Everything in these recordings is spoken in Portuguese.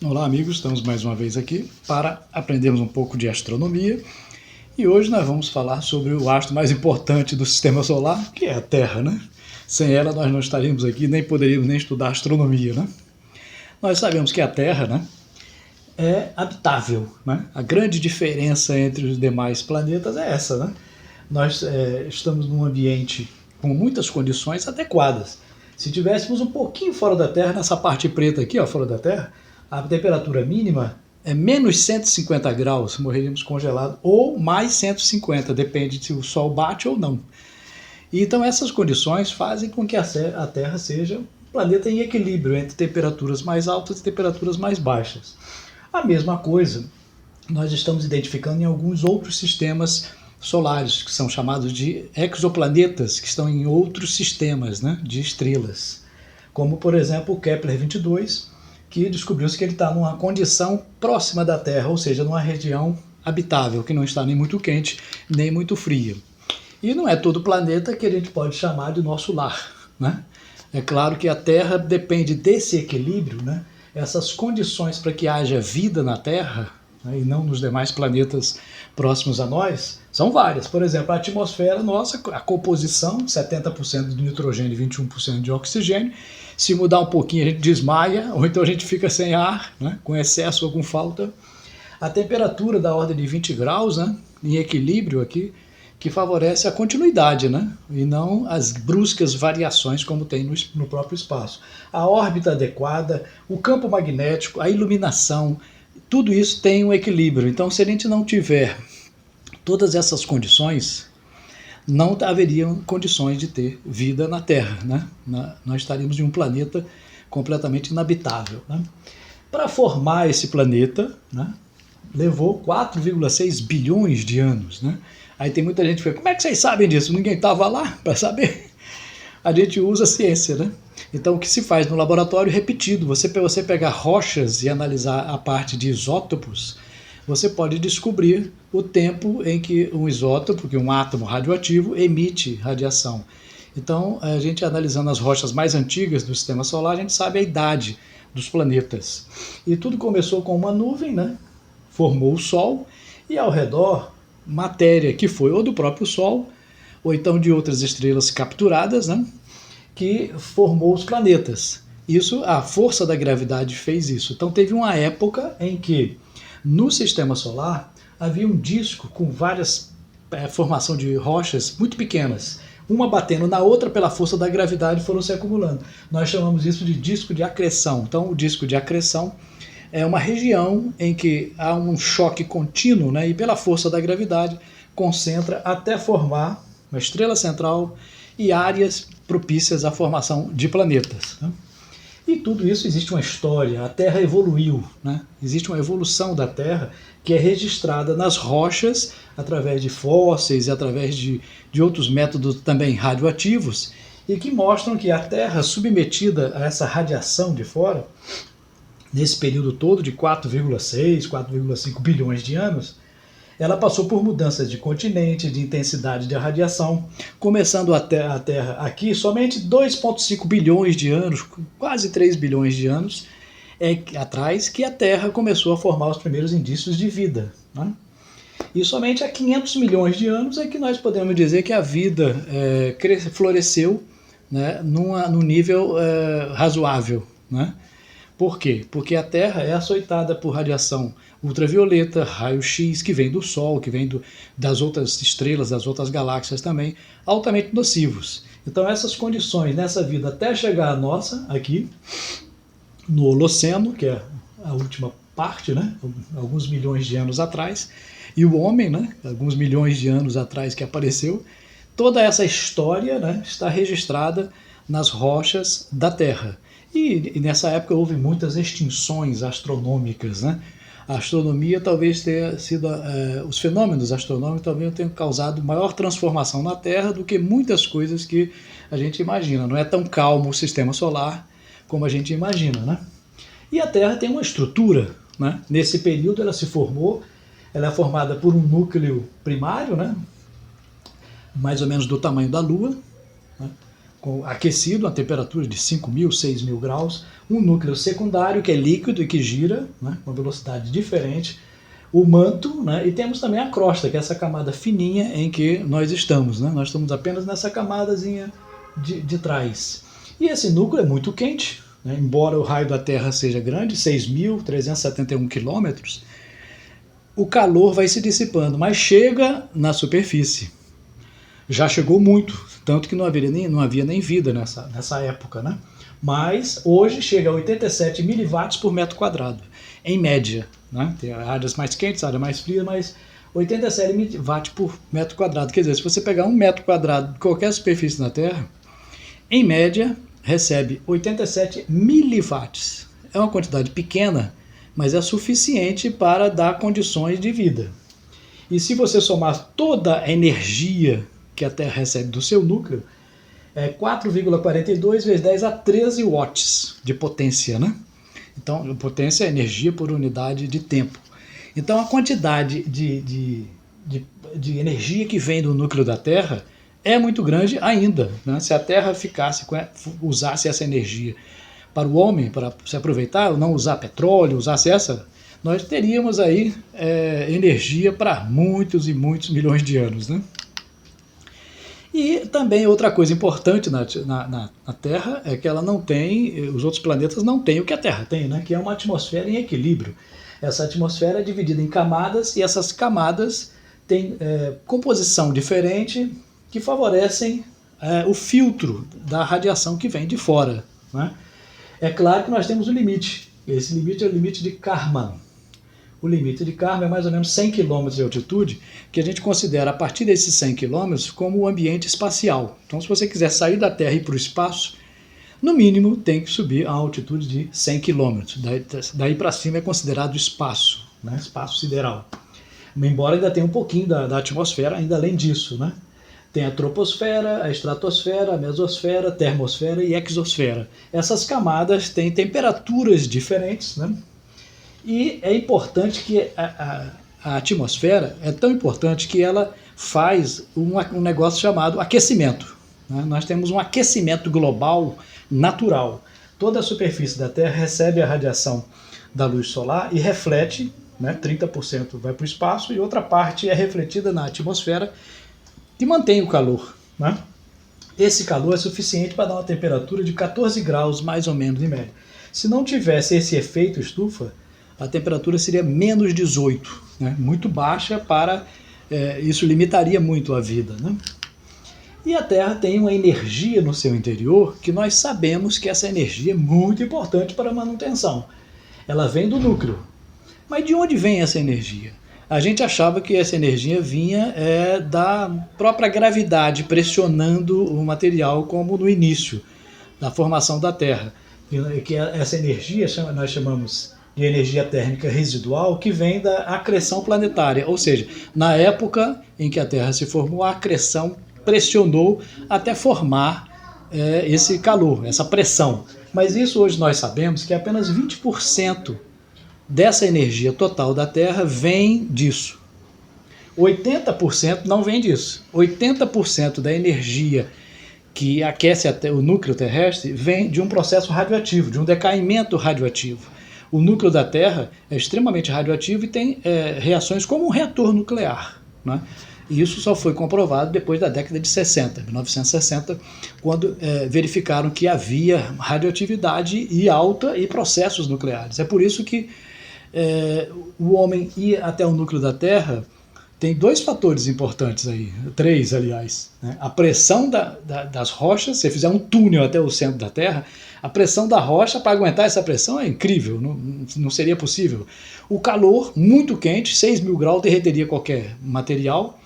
Olá amigos, estamos mais uma vez aqui para aprendermos um pouco de astronomia e hoje nós vamos falar sobre o astro mais importante do Sistema Solar, que é a Terra, né? Sem ela nós não estaríamos aqui, nem poderíamos nem estudar astronomia, né? Nós sabemos que a Terra, né, é habitável, né? A grande diferença entre os demais planetas é essa, né? Nós estamos num ambiente com muitas condições adequadas. Se tivéssemos um pouquinho fora da Terra, nessa parte preta aqui, ó, fora da Terra, a temperatura mínima é menos 150 graus, morreríamos congelados, ou mais 150, depende se o Sol bate ou não. Então essas condições fazem com que a Terra seja um planeta em equilíbrio entre temperaturas mais altas e temperaturas mais baixas. A mesma coisa nós estamos identificando em alguns outros sistemas solares, que são chamados de exoplanetas, que estão em outros sistemas, né, de estrelas. Como, por exemplo, o Kepler-22, que descobriu-se que ele está numa condição próxima da Terra, ou seja, numa região habitável, que não está nem muito quente, nem muito fria. E não é todo planeta que a gente pode chamar de nosso lar, né? É claro que a Terra depende desse equilíbrio, né? Essas condições para que haja vida na Terra, né, e não nos demais planetas próximos a nós, são várias. Por exemplo, a atmosfera nossa, a composição, 70% de nitrogênio e 21% de oxigênio. Se mudar um pouquinho a gente desmaia, ou então a gente fica sem ar, né, com excesso ou com falta. A temperatura da ordem de 20 graus, né, em equilíbrio aqui, que favorece a continuidade, né, e não as bruscas variações como tem no próprio espaço. A órbita adequada, o campo magnético, a iluminação, tudo isso tem um equilíbrio. Então, se a gente não tiver todas essas condições, não haveriam condições de ter vida na Terra, né? Nós estaríamos em um planeta completamente inabitável, né? Para formar esse planeta, né, levou 4,6 bilhões de anos, né? Aí tem muita gente que fala, como é que vocês sabem disso? Ninguém estava lá para saber. A gente usa a ciência, né? Então o que se faz no laboratório repetido, você pegar rochas e analisar a parte de isótopos, você pode descobrir o tempo em que um isótopo, que um átomo radioativo, emite radiação. Então, a gente analisando as rochas mais antigas do Sistema Solar, a gente sabe a idade dos planetas. E tudo começou com uma nuvem, né? Formou o Sol, e ao redor, matéria que foi ou do próprio Sol, ou então de outras estrelas capturadas, né, que formou os planetas. Isso, a força da gravidade fez isso. Então teve uma época em que no Sistema Solar havia um disco com várias formação de rochas muito pequenas, uma batendo na outra pela força da gravidade, foram se acumulando. Nós chamamos isso de disco de acreção. Então o disco de acreção é uma região em que há um choque contínuo, né, e pela força da gravidade concentra até formar uma estrela central e áreas propícias à formação de planetas, né? E tudo isso existe uma história, a Terra evoluiu, né? Existe uma evolução da Terra que é registrada nas rochas, através de fósseis e através de outros métodos também radioativos, e que mostram que a Terra, submetida a essa radiação de fora, nesse período todo de 4,6, 4,5 bilhões de anos, ela passou por mudanças de continente, de intensidade de radiação, começando a Terra aqui somente 2,5 bilhões de anos, quase 3 bilhões de anos atrás, que a Terra começou a formar os primeiros indícios de vida, né? E somente há 500 milhões de anos é que nós podemos dizer que a vida floresceu, né, num nível razoável, né? Por quê? Porque a Terra é açoitada por radiação ultravioleta, raio-x, que vem do Sol, que vem das outras estrelas, das outras galáxias também, altamente nocivos. Então essas condições nessa vida até chegar a nossa, aqui, no Holoceno, que é a última parte, né, alguns milhões de anos atrás, e o homem, né, alguns milhões de anos atrás que apareceu, toda essa história, né, está registrada nas rochas da Terra. E nessa época houve muitas extinções astronômicas, né? A astronomia talvez tenha sido, os fenômenos astronômicos talvez tenham causado maior transformação na Terra do que muitas coisas que a gente imagina. Não é tão calmo o sistema solar como a gente imagina, né? E a Terra tem uma estrutura, né? Nesse período ela se formou, ela é formada por um núcleo primário, né, mais ou menos do tamanho da Lua, né, aquecido a temperatura de 5.000, 6.000 graus, um núcleo secundário que é líquido e que gira, né, com velocidade diferente, o manto, né, e temos também a crosta, que é essa camada fininha em que nós estamos. Né, nós estamos apenas nessa camadazinha de trás. E esse núcleo é muito quente, né, embora o raio da Terra seja grande, 6.371 quilômetros, o calor vai se dissipando, mas chega na superfície. Já chegou muito, tanto que não havia nem vida nessa época, né? Mas hoje chega a 87 miliwatts por metro quadrado, em média. Né? Tem áreas mais quentes, áreas mais frias, mas 87 miliwatts por metro quadrado. Quer dizer, se você pegar 1 metro quadrado de qualquer superfície na Terra, em média, recebe 87 miliwatts. É uma quantidade pequena, mas é suficiente para dar condições de vida. E se você somar toda a energia que a Terra recebe do seu núcleo, é 4,42 vezes 10 a 13 watts de potência, né? Então, potência é energia por unidade de tempo. Então, a quantidade de energia que vem do núcleo da Terra é muito grande ainda. Né? Se a Terra usasse essa energia para o homem, para se aproveitar, não usar petróleo, usasse essa, nós teríamos aí energia para muitos e muitos milhões de anos, né? E também outra coisa importante na Terra é que ela não tem, os outros planetas não têm o que a Terra tem, né? Que é uma atmosfera em equilíbrio. Essa atmosfera é dividida em camadas e essas camadas têm composição diferente que favorecem o filtro da radiação que vem de fora. Né? É claro que nós temos um limite. Esse limite é o limite de Kármán. O limite de Kármán é mais ou menos 100 km de altitude, que a gente considera a partir desses 100 km como o ambiente espacial. Então, se você quiser sair da Terra e ir para o espaço, no mínimo tem que subir a altitude de 100 km. Daí para cima é considerado espaço, né? Espaço sideral. Embora ainda tenha um pouquinho da atmosfera, ainda além disso. Né? Tem a troposfera, a estratosfera, a mesosfera, a termosfera e a exosfera. Essas camadas têm temperaturas diferentes, né? E é importante que a atmosfera é tão importante que ela faz um negócio chamado aquecimento. Né? Nós temos um aquecimento global natural. Toda a superfície da Terra recebe a radiação da luz solar e reflete, né? 30% vai para o espaço e outra parte é refletida na atmosfera que mantém o calor. Né? Esse calor é suficiente para dar uma temperatura de 14 graus mais ou menos em média. Se não tivesse esse efeito estufa, a temperatura seria menos 18, né? Muito baixa isso limitaria muito a vida. Né? E a Terra tem uma energia no seu interior que nós sabemos que essa energia é muito importante para a manutenção. Ela vem do núcleo. Mas de onde vem essa energia? A gente achava que essa energia vinha da própria gravidade pressionando o material, como no início da formação da Terra. Que essa energia nós chamamos de energia térmica residual, que vem da acreção planetária, ou seja, na época em que a Terra se formou, a acreção pressionou até formar esse calor, essa pressão. Mas isso hoje nós sabemos que apenas 20% dessa energia total da Terra vem disso. 80% não vem disso. 80% da energia que aquece o núcleo terrestre vem de um processo radioativo, de um decaimento radioativo. O núcleo da Terra é extremamente radioativo e tem reações como um reator nuclear. Né? E isso só foi comprovado depois da década de 60, 1960, quando verificaram que havia radioatividade alta e processos nucleares. É por isso que o homem ir até o núcleo da Terra tem dois fatores importantes aí, três, aliás. Né? A pressão das rochas, se você fizer um túnel até o centro da Terra, a pressão da rocha, para aguentar essa pressão, é incrível, não seria possível. O calor, muito quente, 6.000 graus, derreteria qualquer material,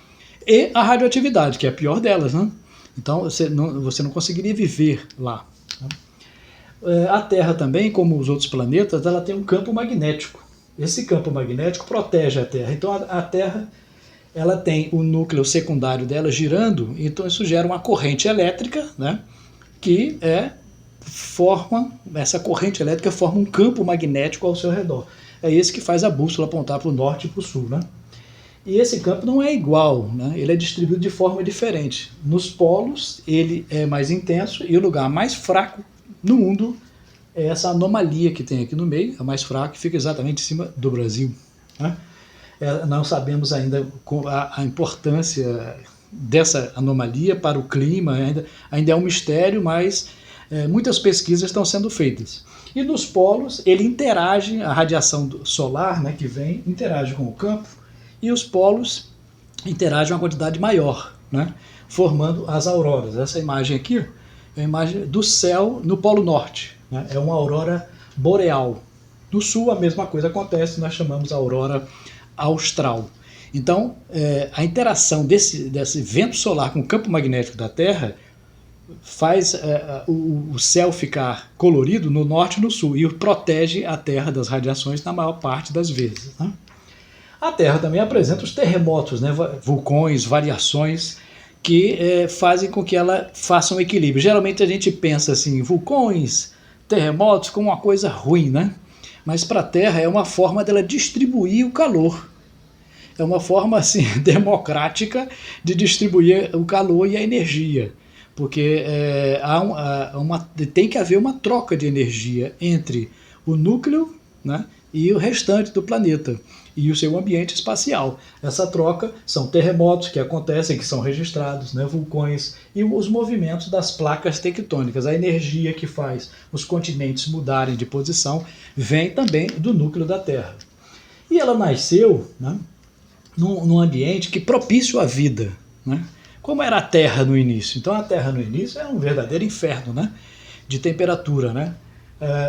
e a radioatividade, que é a pior delas. Né? Então, você não conseguiria viver lá. Né? A Terra também, como os outros planetas, ela tem um campo magnético. Esse campo magnético protege a Terra. Então, a Terra ela tem o núcleo secundário dela girando, então isso gera uma corrente elétrica, né, que essa corrente elétrica forma um campo magnético ao seu redor. É esse que faz a bússola apontar para o norte e para o sul. Né? E esse campo não é igual, né? Ele é distribuído de forma diferente. Nos polos ele é mais intenso e o lugar mais fraco no mundo é essa anomalia que tem aqui no meio, é mais fraco, que fica exatamente em cima do Brasil, né? Não sabemos ainda a importância dessa anomalia para o clima, ainda é um mistério, mas muitas pesquisas estão sendo feitas. E nos polos ele interage, a radiação solar, né, que vem, interage com o campo, e os polos interagem uma quantidade maior, né, formando as auroras. Essa imagem aqui é a imagem do céu no Polo Norte, né, é uma aurora boreal. No sul a mesma coisa acontece, nós chamamos a aurora austral. Então, a interação desse vento solar com o campo magnético da Terra faz o céu ficar colorido no norte e no sul e protege a Terra das radiações na maior parte das vezes, né? A Terra também apresenta os terremotos, né, vulcões, variações que fazem com que ela faça um equilíbrio. Geralmente a gente pensa assim, vulcões, terremotos como uma coisa ruim, né? Mas para a Terra é uma forma dela distribuir o calor. É uma forma assim, democrática de distribuir o calor e a energia. Porque tem que haver uma troca de energia entre o núcleo, né, e o restante do planeta e o seu ambiente espacial. Essa troca são terremotos que acontecem, que são registrados, né, vulcões e os movimentos das placas tectônicas. A energia que faz os continentes mudarem de posição vem também do núcleo da Terra. E ela nasceu, né, num ambiente que propício à vida, né? Como era a Terra no início? Então a Terra no início era um verdadeiro inferno, né, de temperatura, né?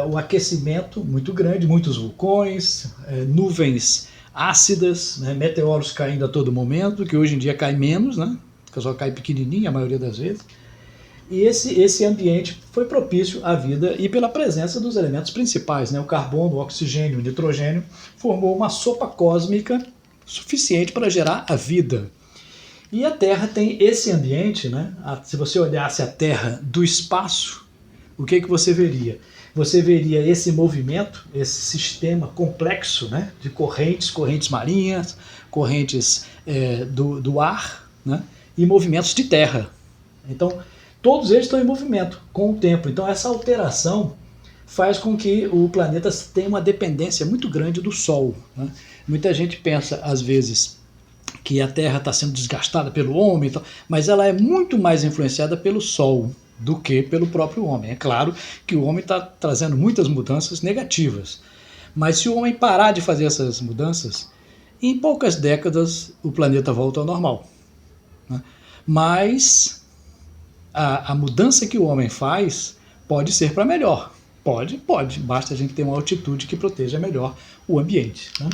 O aquecimento muito grande, muitos vulcões, nuvens ácidas, né, meteoros caindo a todo momento, que hoje em dia cai menos, né, porque só cai pequenininho a maioria das vezes. E esse ambiente foi propício à vida e pela presença dos elementos principais, né, o carbono, o oxigênio, o nitrogênio, formou uma sopa cósmica suficiente para gerar a vida. E a Terra tem esse ambiente, né? Se você olhasse a Terra do espaço, o que você veria? Você veria esse movimento, esse sistema complexo, né, de correntes marinhas, correntes do ar, né, e movimentos de terra. Então, todos eles estão em movimento com o tempo. Então, essa alteração faz com que o planeta tenha uma dependência muito grande do Sol, né? Muita gente pensa, às vezes, que a Terra está sendo desgastada pelo homem, mas ela é muito mais influenciada pelo Sol do que pelo próprio homem. É claro que o homem está trazendo muitas mudanças negativas, mas se o homem parar de fazer essas mudanças, em poucas décadas o planeta volta ao normal, né? Mas a mudança que o homem faz pode ser para melhor. Pode, basta a gente ter uma altitude que proteja melhor o ambiente, né?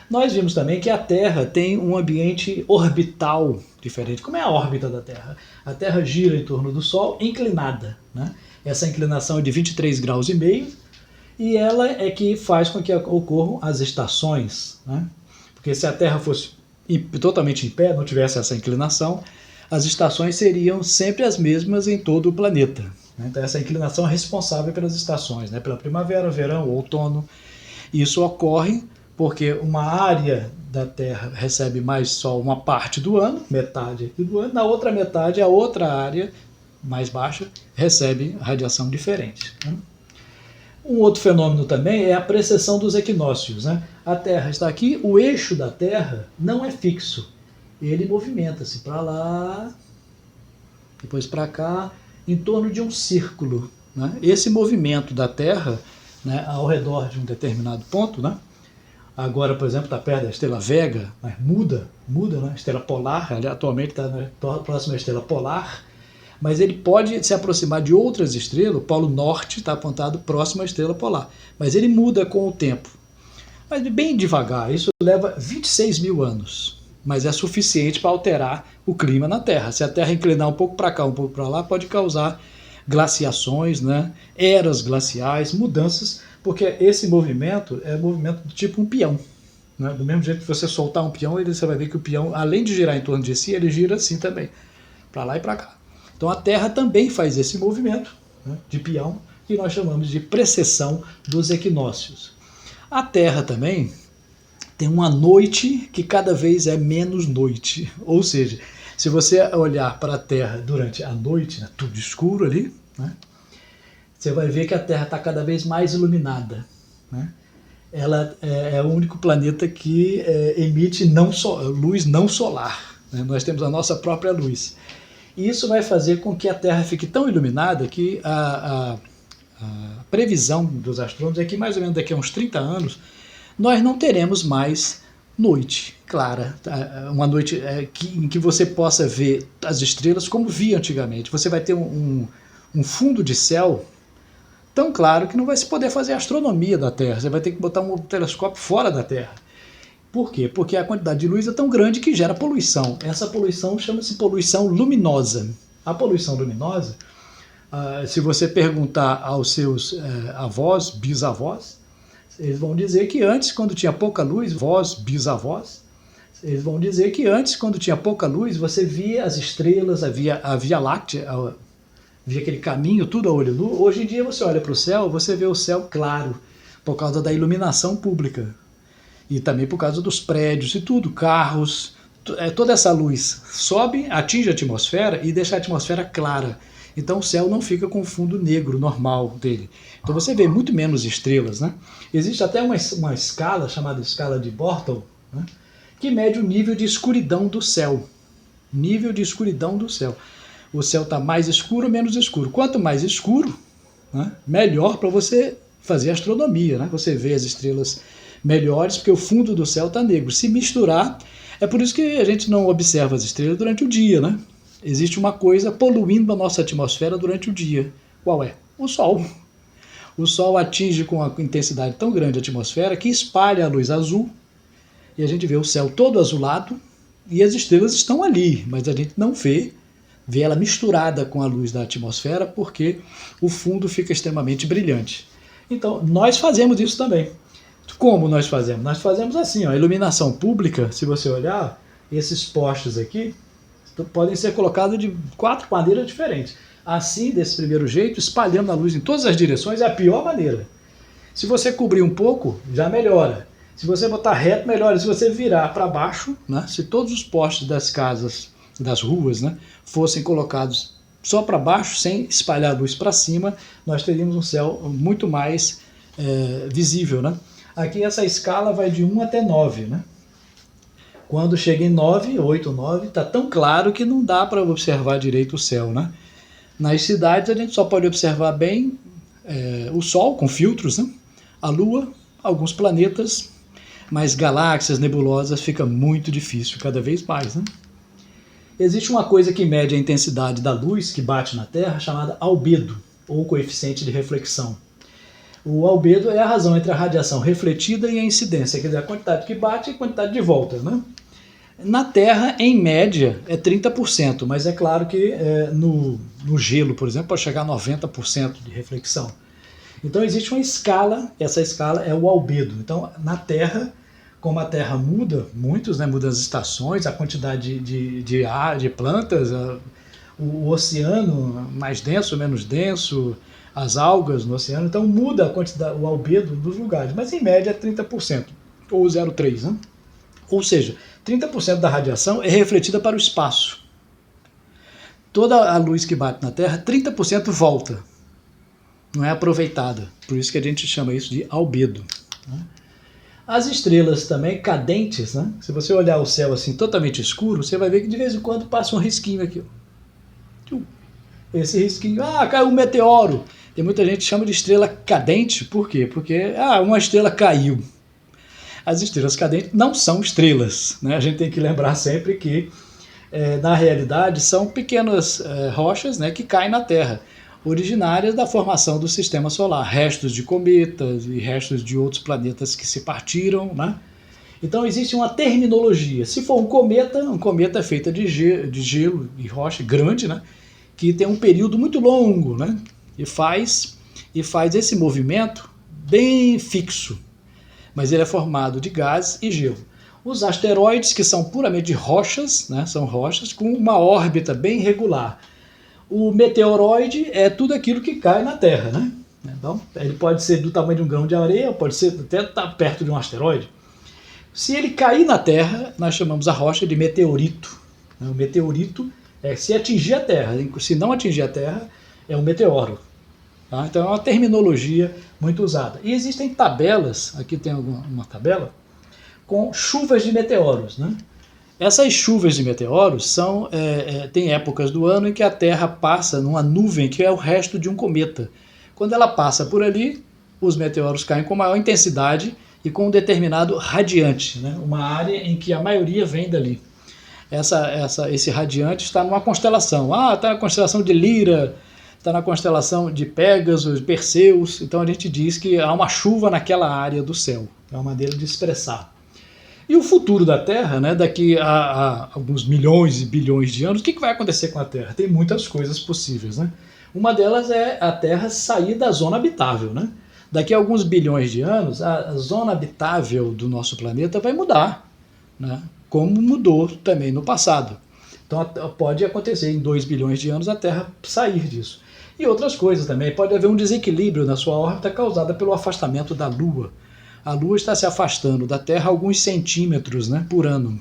Nós vimos também que a Terra tem um ambiente orbital diferente. Como é a órbita da Terra? A Terra gira em torno do Sol inclinada, né? Essa inclinação é de 23,5 graus e ela é que faz com que ocorram as estações, né? Porque se a Terra fosse totalmente em pé, não tivesse essa inclinação, as estações seriam sempre as mesmas em todo o planeta, né? Então essa inclinação é responsável pelas estações, né? Pela primavera, verão, outono. Isso ocorre porque uma área da Terra recebe mais Sol uma parte do ano, metade do ano, na outra metade a outra área mais baixa recebe radiação diferente, né? Um outro fenômeno também é a precessão dos equinócios, né? A Terra está aqui, o eixo da Terra não é fixo, ele movimenta-se para lá, depois para cá, em torno de um círculo, né? Esse movimento da Terra, né, ao redor de um determinado ponto, né? Agora, por exemplo, está perto da estrela Vega, mas muda, né? Estrela polar, atualmente está próximo à estrela polar, mas ele pode se aproximar de outras estrelas. O Polo Norte está apontado próximo à estrela polar, mas ele muda com o tempo. Mas bem devagar, isso leva 26 mil anos, mas é suficiente para alterar o clima na Terra. Se a Terra inclinar um pouco para cá, um pouco para lá, pode causar glaciações, né? Eras glaciais, mudanças, porque esse movimento é um movimento do tipo um peão, né? Do mesmo jeito que você soltar um peão, você vai ver que o peão, além de girar em torno de si, ele gira assim também, para lá e para cá. Então a Terra também faz esse movimento, né, de peão, que nós chamamos de precessão dos equinócios. A Terra também tem uma noite que cada vez é menos noite. Ou seja, se você olhar para a Terra durante a noite, né, tudo escuro ali, né, você vai ver que a Terra está cada vez mais iluminada, né? Ela é o único planeta que emite luz não solar, né? Nós temos a nossa própria luz. E isso vai fazer com que a Terra fique tão iluminada que a previsão dos astrônomos é que mais ou menos daqui a uns 30 anos nós não teremos mais noite clara, uma noite em que você possa ver as estrelas como via antigamente. Você vai ter um fundo de céu tão claro que não vai se poder fazer astronomia da Terra. Você vai ter que botar um telescópio fora da Terra. Por quê? Porque a quantidade de luz é tão grande que gera poluição. Essa poluição chama-se poluição luminosa. A poluição luminosa, se você perguntar aos seus avós, bisavós, eles vão dizer que antes, quando tinha pouca luz, bisavós, eles vão dizer que antes, quando tinha pouca luz, você via as estrelas, a Via Láctea, via aquele caminho, tudo a olho nu. Hoje em dia você olha para o céu, você vê o céu claro, por causa da iluminação pública. E também por causa dos prédios e tudo, carros, toda essa luz sobe, atinge a atmosfera e deixa a atmosfera clara. Então o céu não fica com o fundo negro normal dele. Então você vê muito menos estrelas, né? Existe até uma escala, chamada escala de Bortle, né, que mede o nível de escuridão do céu. Nível de escuridão do céu. O céu está mais escuro ou menos escuro. Quanto mais escuro, né, melhor para você fazer astronomia, né? Você vê as estrelas melhores, porque o fundo do céu está negro. Se misturar, é por isso que a gente não observa as estrelas durante o dia, né? Existe uma coisa poluindo a nossa atmosfera durante o dia. Qual é? O Sol. O Sol atinge com uma intensidade tão grande a atmosfera que espalha a luz azul e a gente vê o céu todo azulado e as estrelas estão ali, mas a gente não vê ela misturada com a luz da atmosfera porque o fundo fica extremamente brilhante. Então, nós fazemos isso também. Como nós fazemos? Nós fazemos assim, ó, a iluminação pública, se você olhar, esses postes aqui podem ser colocados de 4 maneiras diferentes. Assim, desse primeiro jeito, espalhando a luz em todas as direções, é a pior maneira. Se você cobrir um pouco, já melhora. Se você botar reto, melhora. Se você virar para baixo, né, se todos os postes das casas, das ruas, né, fossem colocados só para baixo, sem espalhar a luz para cima, nós teríamos um céu muito mais visível, né? Aqui essa escala vai de 1 até 9, né? Quando chega em 9, 8, 9, está tão claro que não dá para observar direito o céu, né? Nas cidades a gente só pode observar bem o Sol com filtros, né? A Lua, alguns planetas, mas galáxias, nebulosas fica muito difícil, cada vez mais, né? Existe uma coisa que mede a intensidade da luz que bate na Terra, chamada albedo, ou coeficiente de reflexão. O albedo é a razão entre a radiação refletida e a incidência, quer dizer, a quantidade que bate e a quantidade de volta, né? Na Terra, em média, é 30%, mas é claro que no gelo, por exemplo, pode chegar a 90% de reflexão. Então existe uma escala, essa escala é o albedo. Então, na Terra, como a Terra muda, né, muda as estações, a quantidade de ar, de plantas, o oceano mais denso, menos denso, as algas no oceano, então muda a quantidade, o albedo dos lugares, mas em média é 30%, ou 0,3%, né? Ou seja, 30% da radiação é refletida para o espaço. Toda a luz que bate na Terra, 30% volta, não é aproveitada, por isso que a gente chama isso de albedo, né? As estrelas também cadentes, né? Se você olhar o céu assim totalmente escuro, você vai ver que de vez em quando passa um risquinho aqui. Esse risquinho, caiu um meteoro. Tem muita gente que chama de estrela cadente, por quê? Porque uma estrela caiu. As estrelas cadentes não são estrelas, né? A gente tem que lembrar sempre que, na realidade, são pequenas rochas, né, que caem na Terra, originárias da formação do sistema solar, restos de cometas e restos de outros planetas que se partiram, né? Então existe uma terminologia. Se for um cometa é feito de gelo e rocha grande, né, que tem um período muito longo, né, e faz esse movimento bem fixo, mas ele é formado de gás e gelo. Os asteroides, que são puramente rochas, né, são rochas com uma órbita bem regular. O meteoroide é tudo aquilo que cai na Terra, né? Então, ele pode ser do tamanho de um grão de areia, pode ser até estar perto de um asteroide. Se ele cair na Terra, nós chamamos a rocha de meteorito. O meteorito é se atingir a Terra, se não atingir a Terra, é um meteoro. Tá? Então é uma terminologia muito usada. E existem tabelas, aqui tem uma tabela, com chuvas de meteoros. Né? Essas chuvas de meteoros tem épocas do ano em que a Terra passa numa nuvem que é o resto de um cometa. Quando ela passa por ali, os meteoros caem com maior intensidade e com um determinado radiante, né? Uma área em que a maioria vem dali. Esse radiante está numa constelação. Está na constelação de Lira, está na constelação de Pégasus, Perseus. Então a gente diz que há uma chuva naquela área do céu. É uma maneira de expressar. E o futuro da Terra, né, daqui a alguns milhões e bilhões de anos, o que vai acontecer com a Terra? Tem muitas coisas possíveis. Né? Uma delas é a Terra sair da zona habitável. Né? Daqui a alguns bilhões de anos, a zona habitável do nosso planeta vai mudar, né? Como mudou também no passado. Então pode acontecer em 2 bilhões de anos a Terra sair disso. E outras coisas também. Pode haver um desequilíbrio na sua órbita causado pelo afastamento da Lua. A Lua está se afastando da Terra alguns centímetros, né, por ano.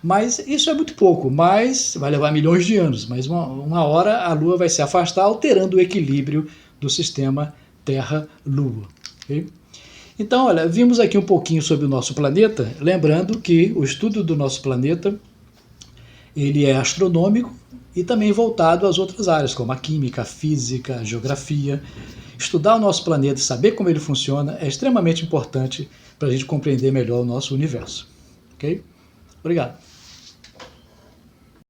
Mas isso é muito pouco, mas vai levar milhões de anos. Mas uma hora a Lua vai se afastar, alterando o equilíbrio do sistema Terra-Lua. Okay? Então, olha, vimos aqui um pouquinho sobre o nosso planeta, lembrando que o estudo do nosso planeta ele é astronômico e também voltado às outras áreas, como a química, a física, a geografia. Estudar o nosso planeta e saber como ele funciona é extremamente importante para a gente compreender melhor o nosso universo. Ok? Obrigado.